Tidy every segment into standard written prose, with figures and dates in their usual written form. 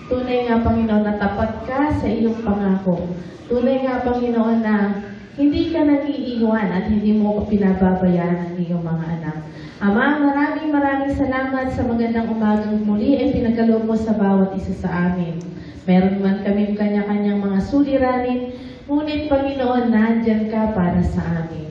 Tunay nga, Panginoon, na tapat ka sa iyong pangako. Tunay nga, Panginoon, na hindi ka nag-iiwan at hindi mo pinababayaan ang iyong mga anak. Ama, maraming salamat sa magandang umagang muli ay pinagkaloob mo sa bawat isa sa amin. Meron man kami kanya-kanyang mga suliranin, ngunit Panginoon, nandyan ka para sa amin.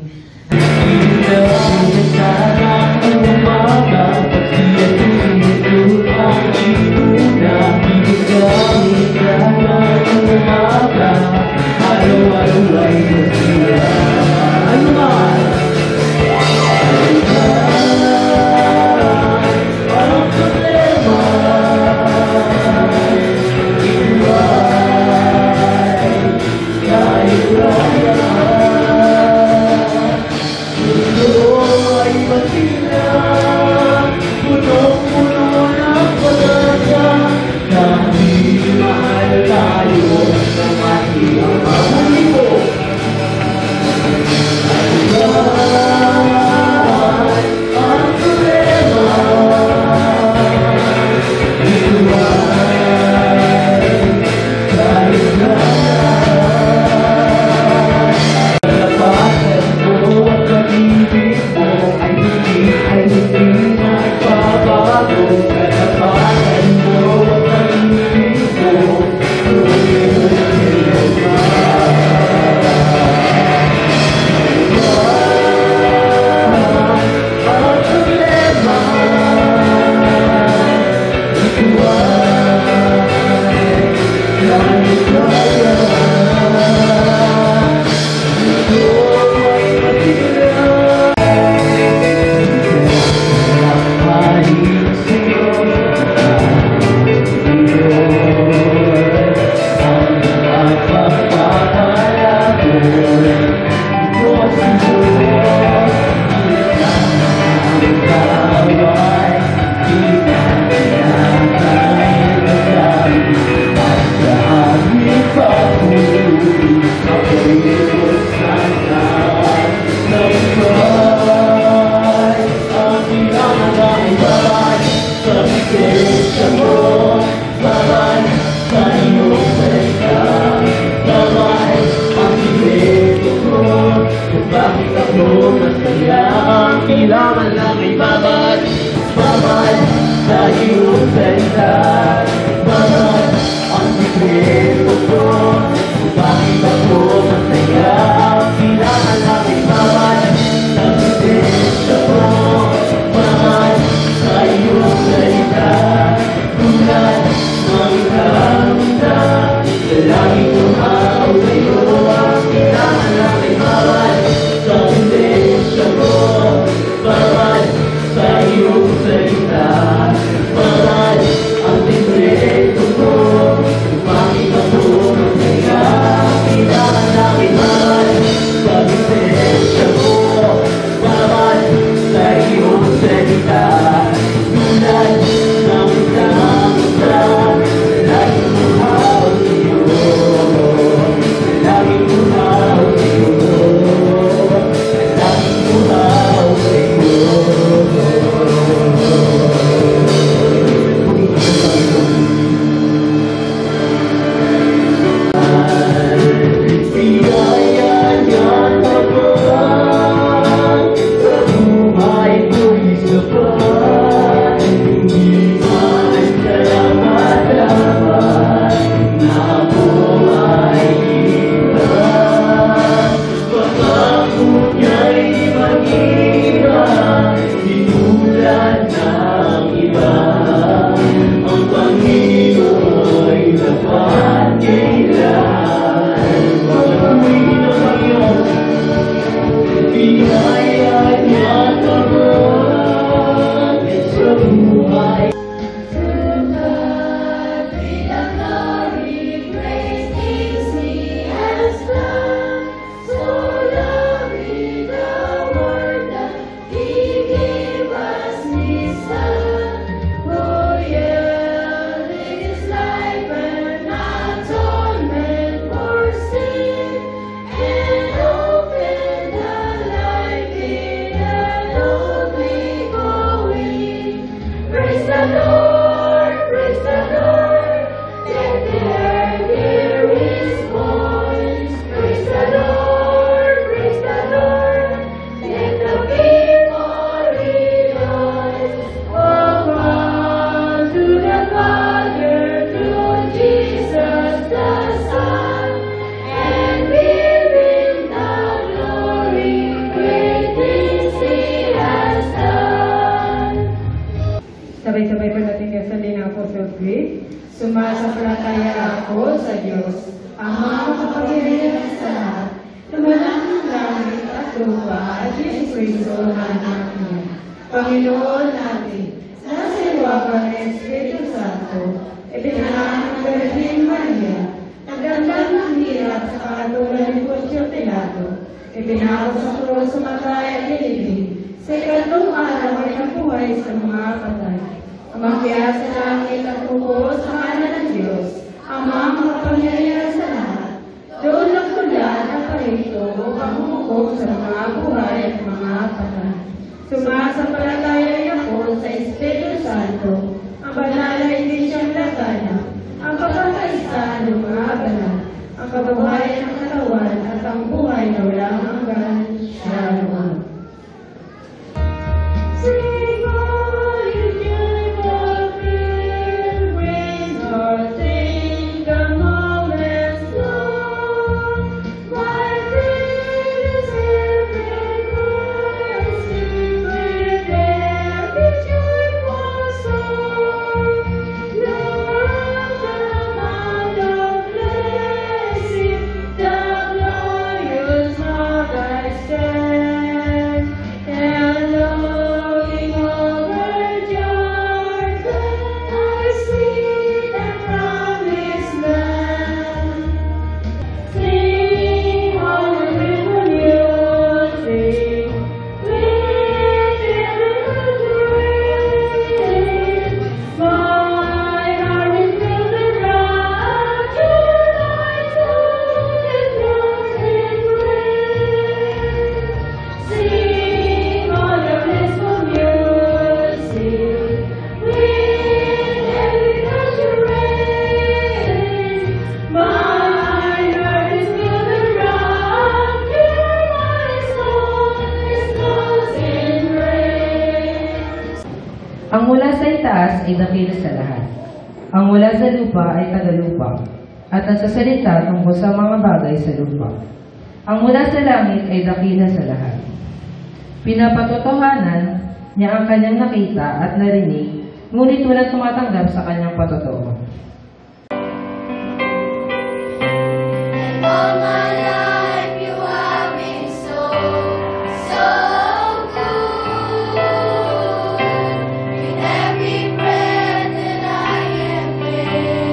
Sumasampalataya ako sa Diyos, ang makapangyarihan sa lahat, lumalang ng langit at lupa at Yesu Cristo na anak niya. Panginoon natin, na sa iwagan ng Espiritu Santo, ipinanganak ng Birhen Maria, nagdamdam ng hirap sa kahatulan ni Poncio Pilato, ipinako sa krus, sumatay at dinibig, sa ikatlong araw ay nabuhay sa mga patay. Umakyat sa langit at upo sa kanan ng Diyos, ang mga makapangyarihan sa lahat. Doon nagmula ang parito upang humukom sa mga buhay at mga patay. Sumasampalataya ako sa Espiritu Santo, ang banal na iglesyang laganap, ang pagkakaisa ng mga banal, ang kabuhayan ng katawan at ang buhay na walang hanggan. Shalom. Ang mula sa itaas ay dakila sa lahat. Ang mula sa lupa ay tagalupa, at nagsasalita tungkol sa mga bagay sa lupa. Ang mula sa langit ay dakila sa lahat. Pinapatotohanan niya ang kanyang nakita at narinig, ngunit walang tumatanggap sa kanyang patotoo. All my life you have been so, so good. With every breath that I am able,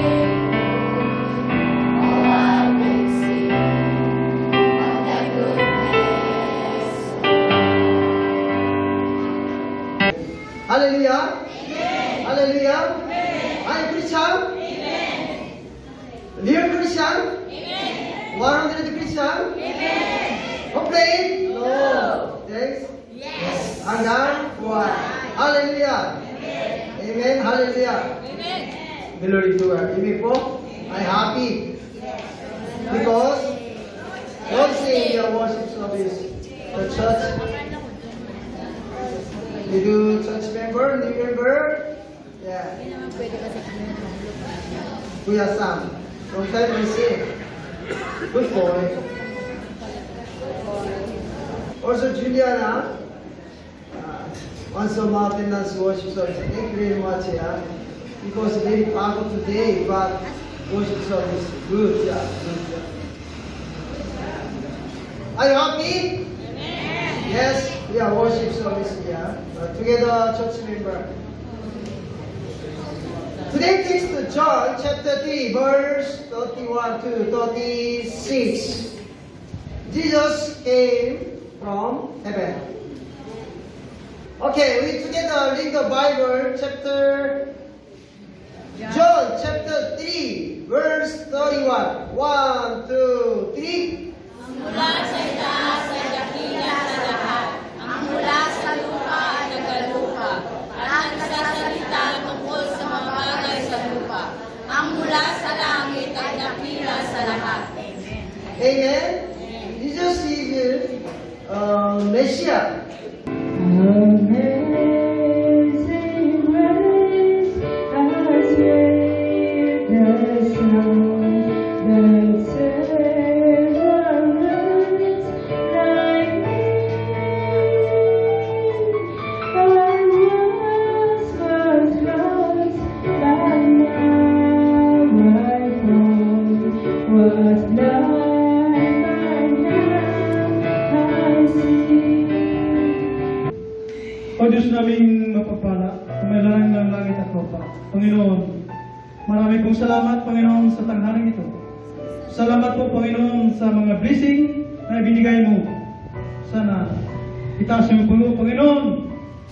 oh, I will sing of thy goodness. Hallelujah. Amen. Hallelujah. Amen. Are you Christian? Amen. Real Christian? Amen. 100 Christian? Amen. Complain? No. Thanks? Yes. Hanggang? One. Hallelujah. Amen. Amen. Hallelujah. Amen. Glory to God. Amen po. I'm happy. Because God say your worship service, the church. You do church member, new member? Yeah. Kuya Sam. Long time no see. Good boy. Also Juliana. Also Martin Dance worship service. Thank you very much. Yeah. Because very powerful today, but worship service good. Yeah. Good job. Are you happy? Yes, we are worship service here. Together, church member. Today takes to John chapter 3, verse 31 to 36. Jesus came from heaven. Okay, we together read the Bible, John chapter 3, verse 31. 1, 2, 3. Mula sa itaas ay dakila sa lahat, ang mula sa lupa ay nagalupa, at nagsasalita tungkol sa mga bagay sa lupa. Ang mula sa langit ay dakila sa lahat. Amen. Amen. Jesus is Messiah. Amazing grace, how sweet the sound that saved a wretch like me. I once was lost, but now Panginoon, marami pong salamat, Panginoon, sa tanghaling ito. Salamat po, Panginoon, sa mga blessing na ibinigay mo. Sana itaas niyo po, Panginoon,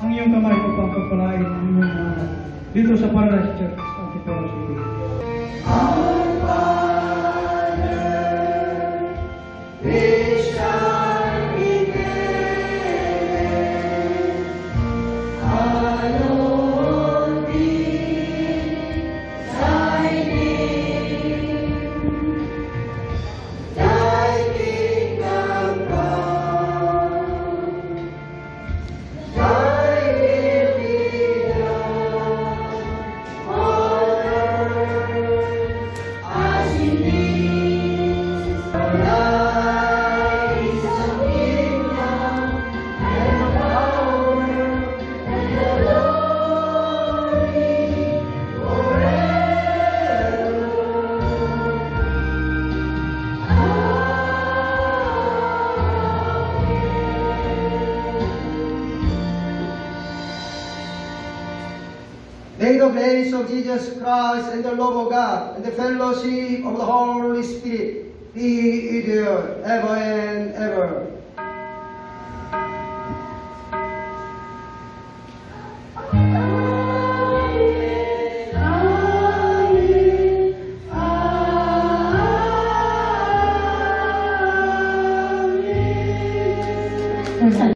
ang iyong kamay po pagpapalain ang inyong mga anak dito sa Paradise Church at Antipolo City. May the grace of Jesus Christ and the love of God and the fellowship of the Holy Spirit be with you ever and ever.